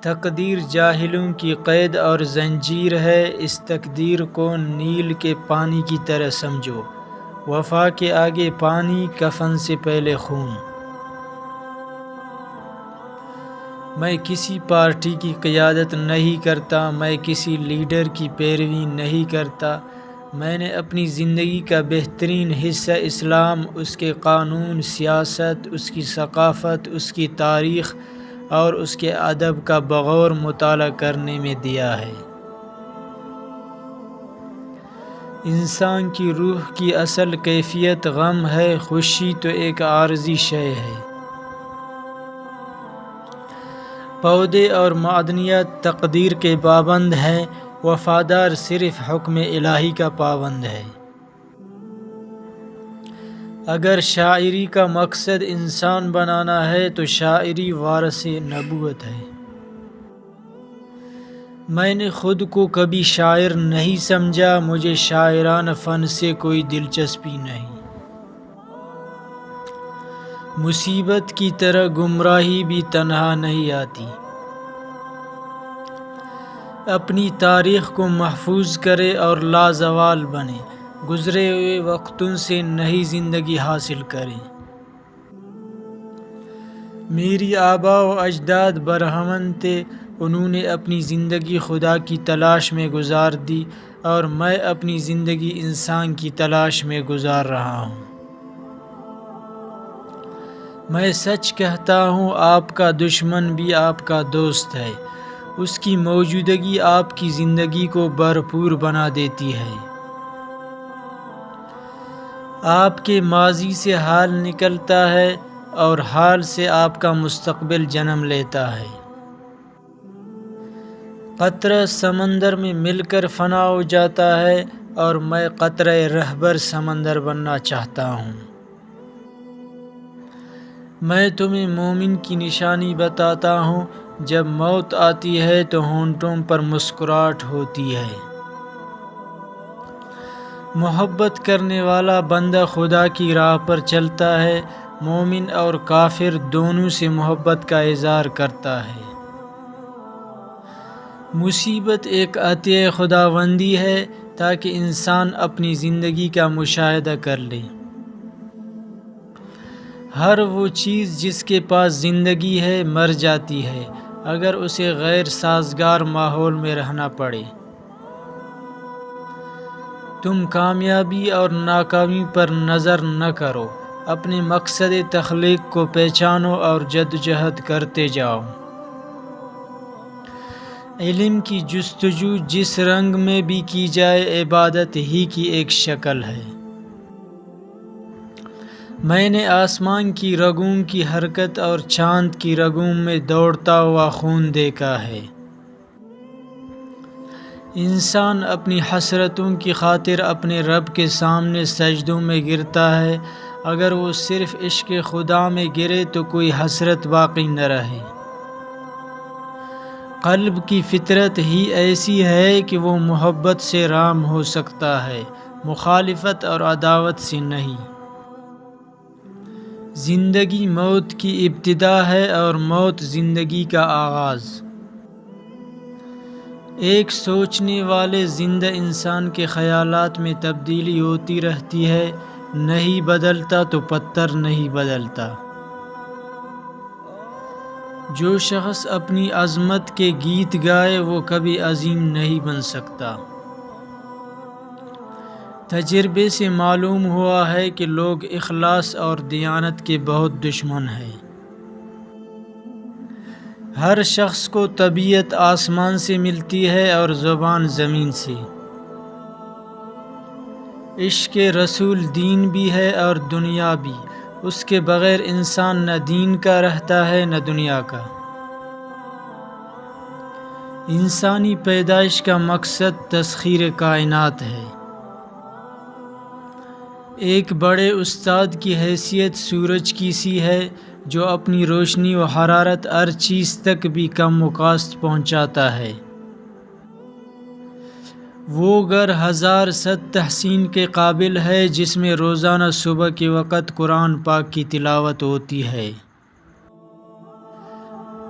تقدیر جاہلوں کی قید اور زنجیر ہے، اس تقدیر کو نیل کے پانی کی طرح سمجھو، وفا کے آگے پانی، کفن سے پہلے خون۔ میں کسی پارٹی کی قیادت نہیں کرتا، میں کسی لیڈر کی پیروی نہیں کرتا، میں نے اپنی زندگی کا بہترین حصہ اسلام، اس کے قانون، سیاست، اس کی ثقافت، اس کی تاریخ اور اس کے ادب کا بغور مطالعہ کرنے میں دیا ہے۔ انسان کی روح کی اصل کیفیت غم ہے، خوشی تو ایک عارضی شے ہے۔ پودے اور معدنیات تقدیر کے پابند ہیں، وفادار صرف حکم الہی کا پابند ہے۔ اگر شاعری کا مقصد انسان بنانا ہے تو شاعری وارث نبوت ہے۔ میں نے خود کو کبھی شاعر نہیں سمجھا، مجھے شاعرانہ فن سے کوئی دلچسپی نہیں۔ مصیبت کی طرح گمراہی بھی تنہا نہیں آتی۔ اپنی تاریخ کو محفوظ کرے اور لازوال بنے، گزرے ہوئے وقتوں سے نئی زندگی حاصل کریں۔ میری آباء و اجداد برہمن تھے، انہوں نے اپنی زندگی خدا کی تلاش میں گزار دی اور میں اپنی زندگی انسان کی تلاش میں گزار رہا ہوں۔ میں سچ کہتا ہوں، آپ کا دشمن بھی آپ کا دوست ہے، اس کی موجودگی آپ کی زندگی کو بھرپور بنا دیتی ہے۔ آپ کے ماضی سے حال نکلتا ہے اور حال سے آپ کا مستقبل جنم لیتا ہے۔ قطرہ سمندر میں مل کر فنا ہو جاتا ہے اور میں قطرہ رہبر سمندر بننا چاہتا ہوں۔ میں تمہیں مومن کی نشانی بتاتا ہوں، جب موت آتی ہے تو ہونٹوں پر مسکراہٹ ہوتی ہے۔ محبت کرنے والا بندہ خدا کی راہ پر چلتا ہے، مومن اور کافر دونوں سے محبت کا اظہار کرتا ہے۔ مصیبت ایک عطیہ خداوندی ہے تاکہ انسان اپنی زندگی کا مشاہدہ کر لے۔ ہر وہ چیز جس کے پاس زندگی ہے مر جاتی ہے اگر اسے غیر سازگار ماحول میں رہنا پڑے۔ تم کامیابی اور ناکامی پر نظر نہ کرو، اپنے مقصد تخلیق کو پہچانو اور جدوجہد کرتے جاؤ۔ علم کی جستجو جس رنگ میں بھی کی جائے عبادت ہی کی ایک شکل ہے۔ میں نے آسمان کی رگوں کی حرکت اور چاند کی رگوں میں دوڑتا ہوا خون دیکھا ہے۔ انسان اپنی حسرتوں کی خاطر اپنے رب کے سامنے سجدوں میں گرتا ہے، اگر وہ صرف عشق خدا میں گرے تو کوئی حسرت باقی نہ رہے۔ قلب کی فطرت ہی ایسی ہے کہ وہ محبت سے رام ہو سکتا ہے، مخالفت اور عداوت سے نہیں۔ زندگی موت کی ابتدا ہے اور موت زندگی کا آغاز۔ ایک سوچنے والے زندہ انسان کے خیالات میں تبدیلی ہوتی رہتی ہے، نہیں بدلتا تو پتھر نہیں بدلتا۔ جو شخص اپنی عظمت کے گیت گائے وہ کبھی عظیم نہیں بن سکتا۔ تجربے سے معلوم ہوا ہے کہ لوگ اخلاص اور دیانت کے بہت دشمن ہیں۔ ہر شخص کو طبیعت آسمان سے ملتی ہے اور زبان زمین سے۔ عشق رسول دین بھی ہے اور دنیا بھی، اس کے بغیر انسان نہ دین کا رہتا ہے نہ دنیا کا۔ انسانی پیدائش کا مقصد تسخیر کائنات ہے۔ ایک بڑے استاد کی حیثیت سورج کی سی ہے جو اپنی روشنی و حرارت ہر چیز تک بھی کم و کاست پہنچاتا ہے۔ وہ گھر ہزار صد تحسین کے قابل ہے جس میں روزانہ صبح کے وقت قرآن پاک کی تلاوت ہوتی ہے۔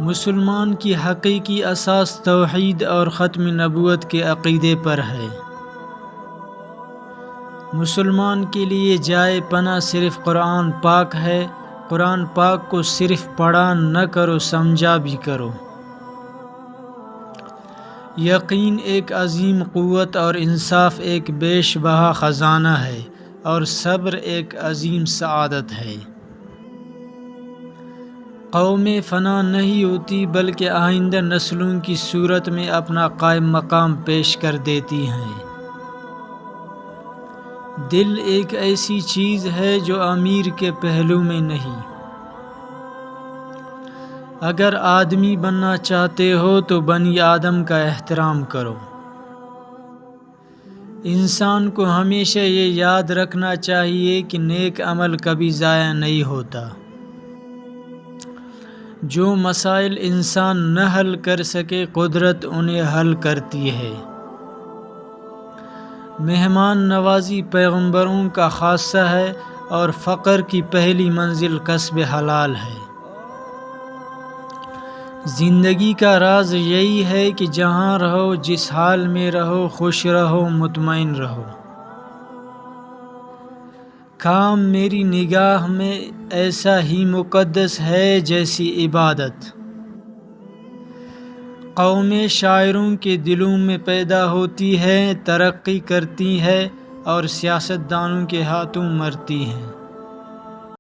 مسلمان کی حقیقی اساس توحید اور ختم نبوت کے عقیدے پر ہے۔ مسلمان کے لیے جائے پناہ صرف قرآن پاک ہے۔ قرآن پاک کو صرف پڑھا نہ کرو، سمجھا بھی کرو۔ یقین ایک عظیم قوت اور انصاف ایک بیش بہا خزانہ ہے، اور صبر ایک عظیم سعادت ہے۔ قومیں فنا نہیں ہوتی بلکہ آئندہ نسلوں کی صورت میں اپنا قائم مقام پیش کر دیتی ہیں۔ دل ایک ایسی چیز ہے جو امیر کے پہلو میں نہیں۔ اگر آدمی بننا چاہتے ہو تو بنی آدم کا احترام کرو۔ انسان کو ہمیشہ یہ یاد رکھنا چاہیے کہ نیک عمل کبھی ضائع نہیں ہوتا۔ جو مسائل انسان نہ حل کر سکے، قدرت انہیں حل کرتی ہے۔ مہمان نوازی پیغمبروں کا خاصہ ہے، اور فقر کی پہلی منزل کسب حلال ہے۔ زندگی کا راز یہی ہے کہ جہاں رہو، جس حال میں رہو، خوش رہو، مطمئن رہو۔ کام میری نگاہ میں ایسا ہی مقدس ہے جیسی عبادت۔ قومیں شاعروں کے دلوں میں پیدا ہوتی ہیں، ترقی کرتی ہیں اور سیاست دانوں کے ہاتھوں مرتی ہیں۔